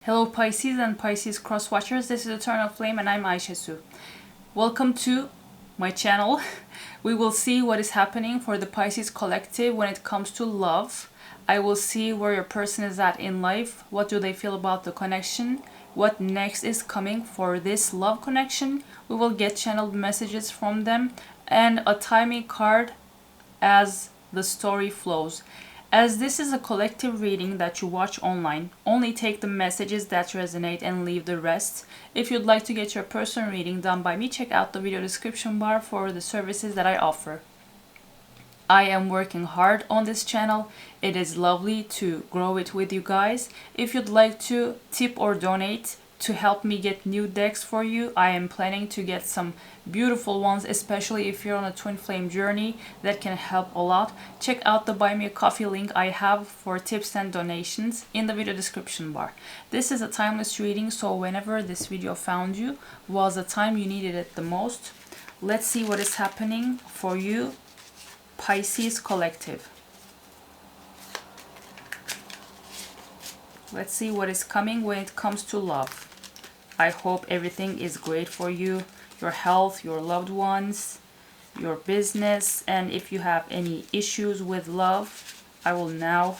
Hello Pisces and Pisces cross watchers, this is Eternal Flame and I'm Aisha. Welcome to my channel. We will see what is happening for the Pisces collective when it comes to love. I will see where your person is at in life, what do they feel about the connection, what next is coming for this love connection. We will get channeled messages from them and a timing card as the story flows. As this is a collective reading that you watch online, only take the messages that resonate and leave the rest. If you'd like to get your personal reading done by me, check out the video description bar for the services that I offer. I am working hard on this channel. It is lovely to grow it with you guys. If you'd like to tip or donate to help me get new decks for you, I am planning to get some beautiful ones, especially if you're on a twin flame journey. That can help a lot. Check out the buy me a coffee link I have for tips and donations in the video description bar. This is a timeless reading, so whenever this video found you was the time you needed it the most. Let's see what is happening for you, Pisces collective. Let's see what is coming when it comes to love. I hope everything is great for you, your health, your loved ones, your business, and if you have any issues with love, I will now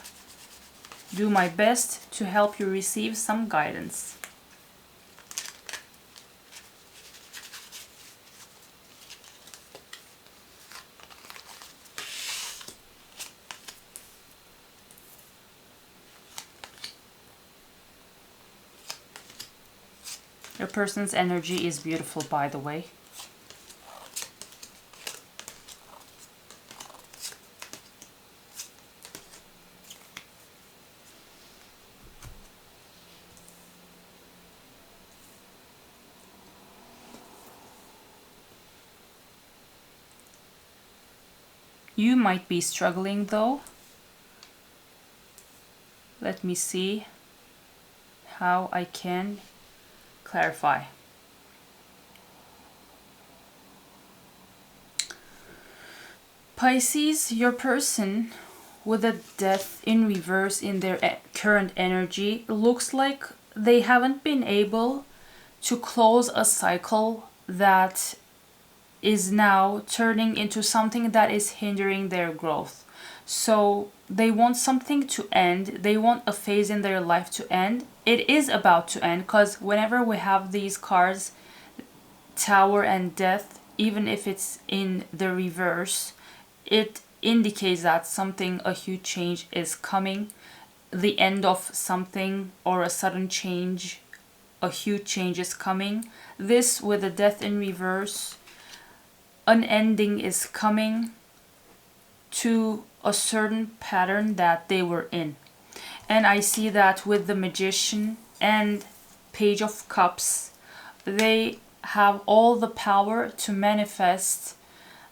do my best to help you receive some guidance. Your person's energy is beautiful, by the way. You might be struggling though. Let me see how I can clarify. Pisces, your person with a death in reverse in their current energy looks like they haven't been able to close a cycle that is now turning into something that is hindering their growth. So they want something to end. They want a phase in their life to end. It is about to end, because whenever we have these cards, Tower and Death, even if it's in the reverse, it indicates that something, a huge change is coming. The end of something or a sudden change, a huge change is coming. This with the Death in reverse, an ending is coming to a certain pattern that they were in. And I see that with the Magician and Page of Cups, they have all the power to manifest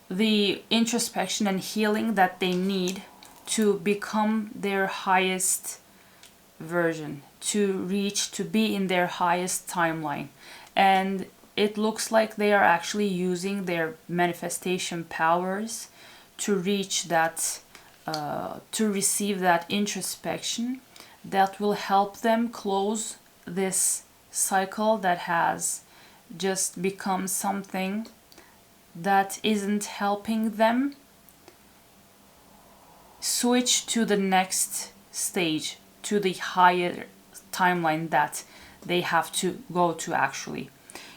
the introspection and healing that they need to become their highest version, to reach, to be in their highest timeline. And it looks like they are actually using their manifestation powers to reach that, to receive that introspection that will help them close this cycle that has just become something that isn't helping them switch to the next stage, to the higher timeline that they have to go to actually.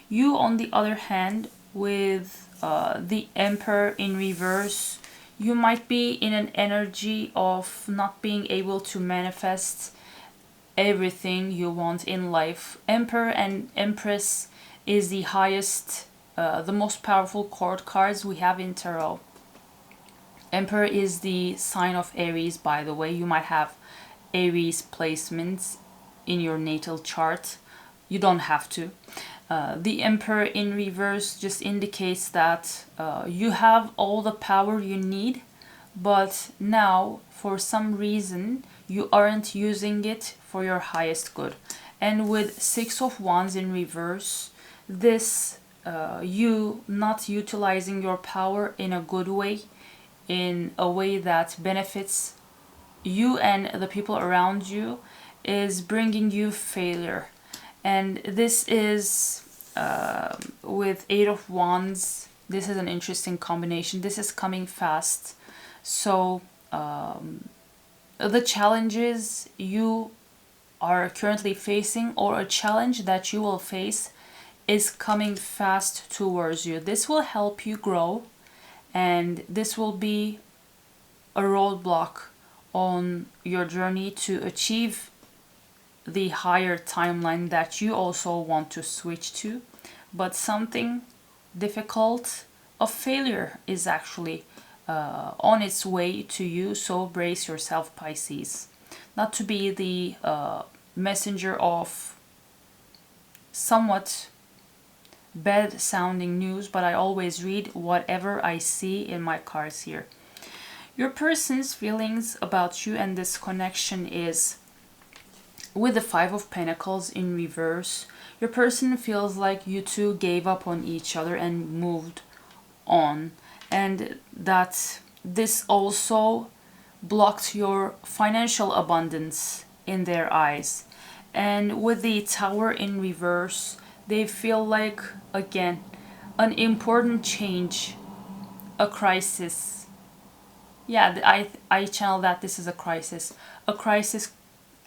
You, on the other hand, with the Emperor in reverse, you might be in an energy of not being able to manifest everything you want in life. Emperor and Empress is the highest, the most powerful court cards we have in tarot. Emperor is the sign of Aries, by the way. You might have Aries placements in your natal chart. You don't have to. The Emperor in reverse just indicates that you have all the power you need, but now for some reason you aren't using it for your highest good. And with Six of Wands in reverse, this you not utilizing your power in a good way, in a way that benefits you and the people around you, is bringing you failure. And this is with Eight of Wands. This is an interesting combination. This is coming fast. So the challenges you are currently facing, or a challenge that you will face, is coming fast towards you. This will help you grow, and this will be a roadblock on your journey to achieve the higher timeline that you also want to switch to. But something difficult, a failure, is actually on its way to you. So brace yourself, Pisces. Not to be the messenger of somewhat bad sounding news, but I always read whatever I see in my cards here. Your person's feelings about you and this connection is with the Five of Pentacles in reverse. Your person feels like you two gave up on each other and moved on, and that this also blocked your financial abundance in their eyes. And with the Tower in reverse, they feel like, again, an important change, a crisis. Yeah, I channel that this is a crisis. A crisis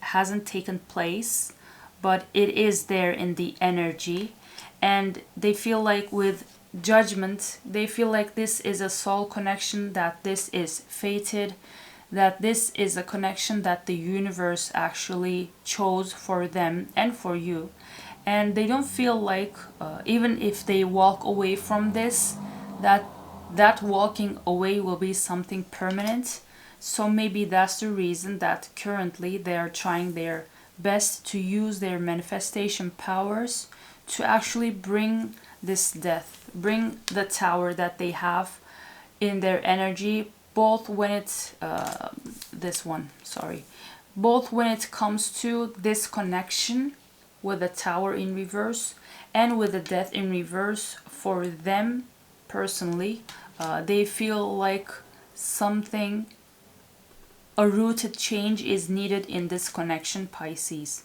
hasn't taken place, but it is there in the energy. And they feel like with Judgment, they feel like this is a soul connection, that this is fated, that this is a connection that the universe actually chose for them and for you. And they don't feel like, even if they walk away from this, that walking away will be something permanent. So maybe that's the reason that currently they are trying their best to use their manifestation powers to actually bring this death, bring the Tower that they have in their energy, both when it's both when it comes to this connection with the Tower in reverse and with the Death in reverse. For them personally, they feel like something, a rooted change is needed in this connection, Pisces.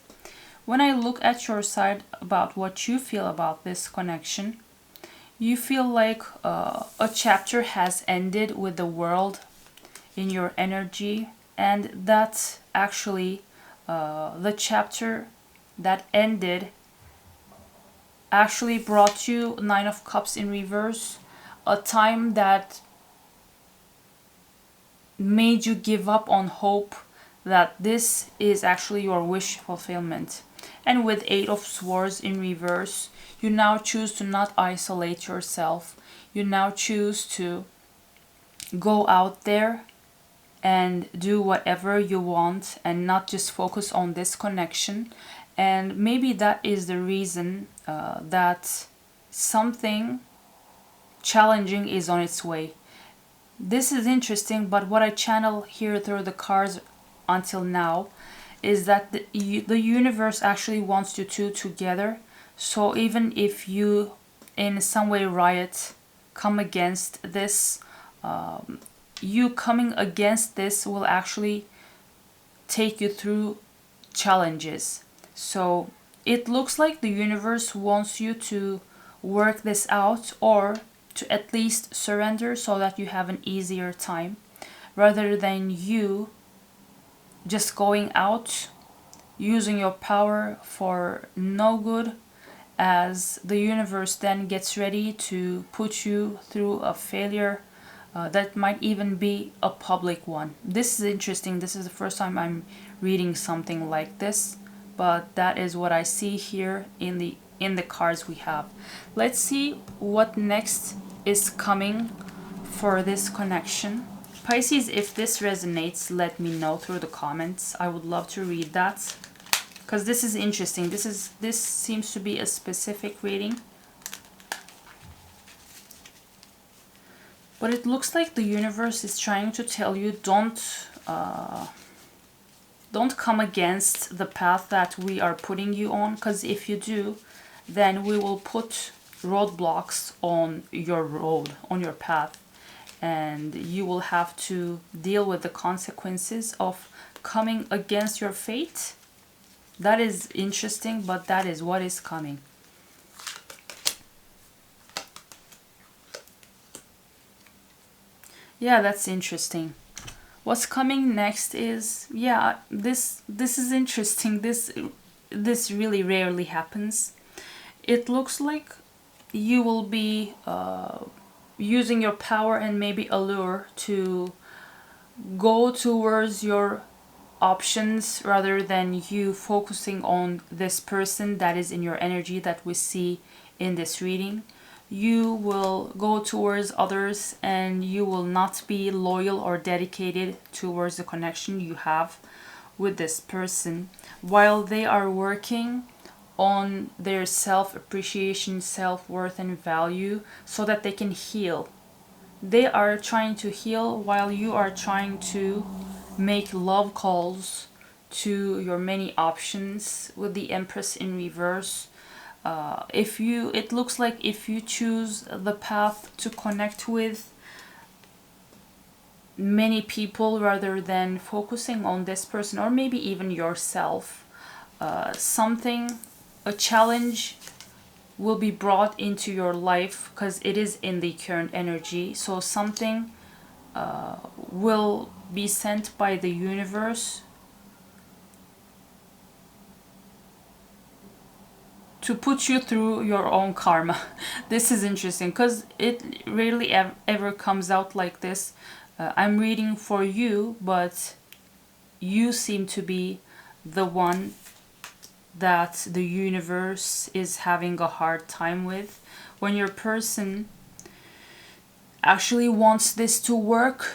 When I look at your side about what you feel about this connection, you feel like a chapter has ended with the World in your energy, and that's actually the chapter that ended actually brought you Nine of Cups in reverse, a time that made you give up on hope that this is actually your wish fulfillment. And with Eight of Swords in reverse, you now choose to not isolate yourself. You now choose to go out there and do whatever you want and not just focus on this connection. And maybe that is the reason that something challenging is on its way. This is interesting, but what I channel here through the cards until now is that the universe actually wants you two together. So even if you in some way riot, come against this, you coming against this will actually take you through challenges. So it looks like the universe wants you to work this out, or to at least surrender so that you have an easier time, rather than you just going out using your power for no good, as the universe then gets ready to put you through a failure that might even be a public one. This is interesting. This is the first time I'm reading something like this, but that is what I see here in the cards we have. Let's see what next is coming for this connection. Pisces, if this resonates, let me know through the comments. I would love to read that, because this is interesting. This seems to be a specific reading. But it looks like the universe is trying to tell you, don't come against the path that we are putting you on, because if you do, then we will put roadblocks on your road, on your path, and you will have to deal with the consequences of coming against your fate That is interesting, but that is what is coming. Yeah, that's interesting. What's coming next is, yeah, this is interesting. This really rarely happens. It looks like you will be using your power and maybe allure to go towards your options rather than you focusing on this person that is in your energy that we see in this reading. You will go towards others and you will not be loyal or dedicated towards the connection you have with this person while they are working on their self-appreciation, self-worth and value so that they can heal. They are trying to heal while you are trying to make love calls to your many options with the Empress in reverse. It looks like if you choose the path to connect with many people rather than focusing on this person or maybe even yourself, a challenge will be brought into your life because it is in the current energy. So something will be sent by the universe to put you through your own karma. This is interesting because it rarely ever comes out like this. I'm reading for you, but you seem to be the one that the universe is having a hard time with. When your person actually wants this to work,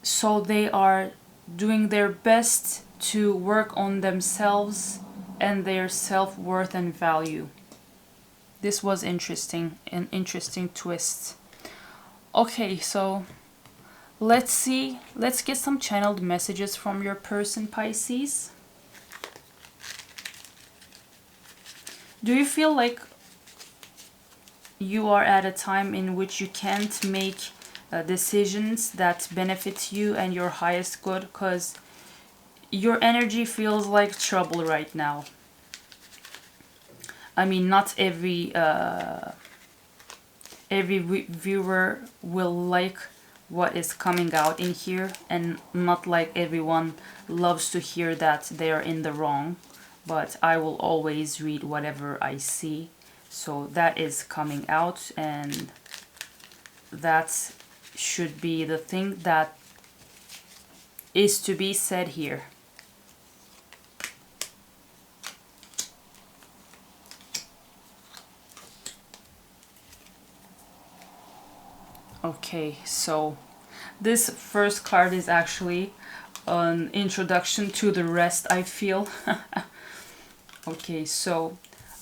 so they are doing their best to work on themselves and their self-worth and value. This was interesting, an interesting twist. Okay, so let's get some channeled messages from your person, Pisces. Do you feel like you are at a time in which you can't make decisions that benefit you and your highest good? Because your energy feels like trouble right now. I mean, not every viewer will like what is coming out in here, and not like everyone loves to hear that they are in the wrong, but I will always read whatever I see. So that is coming out, and that should be the thing that is to be said here. Okay, so this first card is actually an introduction to the rest, I feel. Okay, so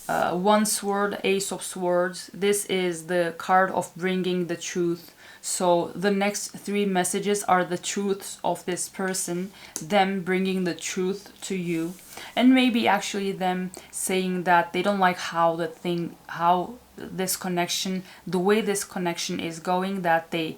one sword, Ace of Swords. This is the card of bringing the truth. So the next three messages are the truths of this person, them bringing the truth to you, and maybe actually them saying that they don't like how this connection, the way this connection is going, that they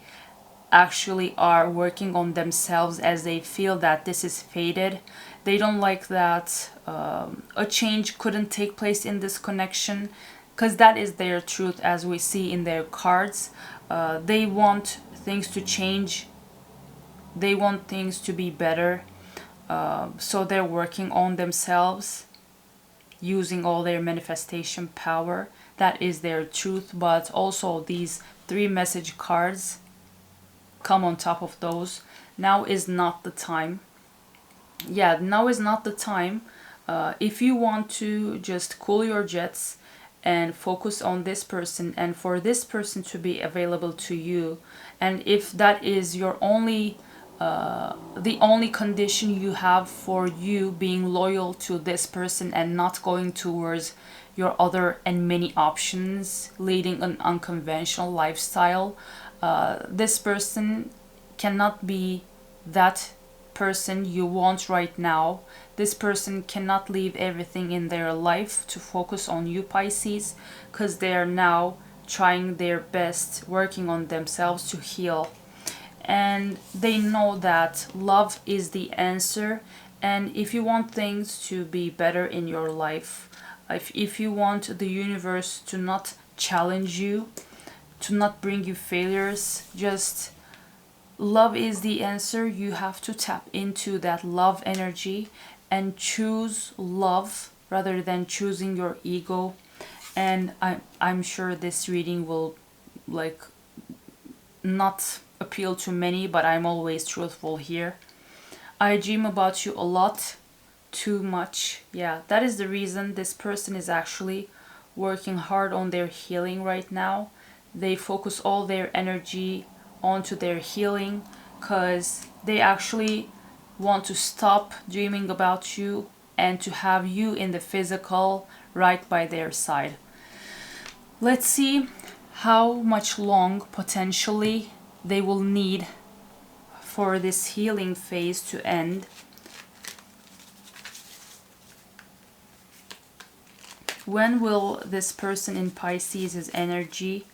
actually are working on themselves as they feel that this is fated. They don't like that a change couldn't take place in this connection, because that is their truth as we see in their cards. They want things to change. They want things to be better. So they're working on themselves using all their manifestation power. That is their truth. But also these three message cards come on top of those. Now is not the time. Yeah, now is not the time. If you want to just cool your jets and focus on this person and for this person to be available to you, and if that is your only the only condition you have for you being loyal to this person and not going towards your other and many options, leading an unconventional lifestyle, this person cannot be that person you want right now. This person cannot leave everything in their life to focus on you, Pisces, because they are now trying their best, working on themselves to heal. And they know that love is the answer, And if you want things to be better in your life, if you want the universe to not challenge you, to not bring you failures, just love is the answer. You have to tap into that love energy and choose love rather than choosing your ego. And I'm sure this reading will like not appeal to many, but I'm always truthful here. I dream about you a lot, too much. Yeah, that is the reason this person is actually working hard on their healing right now. They focus all their energy onto their healing because they actually want to stop dreaming about you and to have you in the physical right by their side. Let's see how much long potentially they will need for this healing phase to end. When will this person in Pisces' energy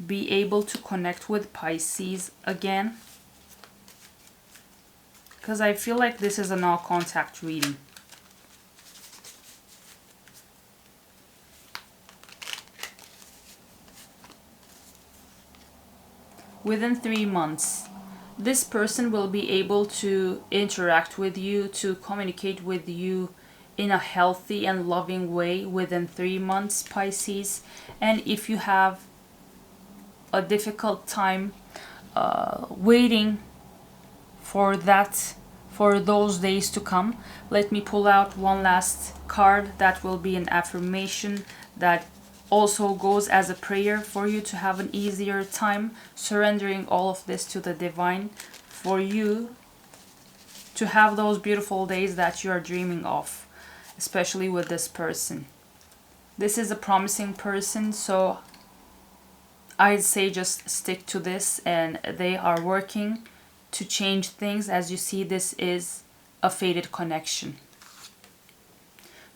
be able to connect with Pisces again? Because I feel like this is a no contact reading. Within 3 months, this person will be able to interact with you, to communicate with you in a healthy and loving way within 3 months, Pisces. And if you have a difficult time waiting for that, for those days to come, let me pull out one last card that will be an affirmation that also goes as a prayer for you to have an easier time surrendering all of this to the divine, for you to have those beautiful days that you are dreaming of, especially with this person. This is a promising person, so I'd say just stick to this, and they are working to change things. As you see, this is a fated connection.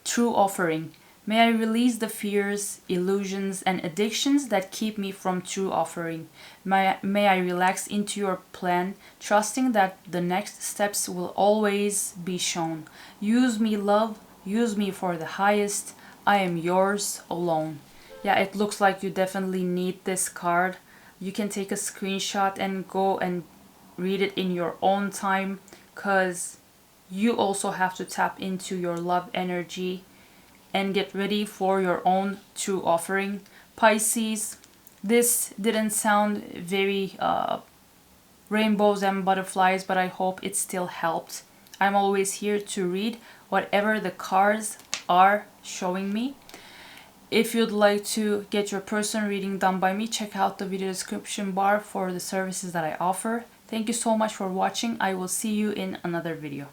True offering. May I release the fears, illusions, and addictions that keep me from true offering. May I relax into your plan, trusting that the next steps will always be shown. Use me, love. Use me for the highest. I am yours alone. Yeah, it looks like you definitely need this card. You can take a screenshot and go and read it in your own time, because you also have to tap into your love energy and get ready for your own true offering. Pisces, this didn't sound very rainbows and butterflies, but I hope it still helped. I'm always here to read whatever the cards are showing me. If you'd like to get your personal reading done by me, check out the video description bar for the services that I offer. Thank you so much for watching. I will see you in another video.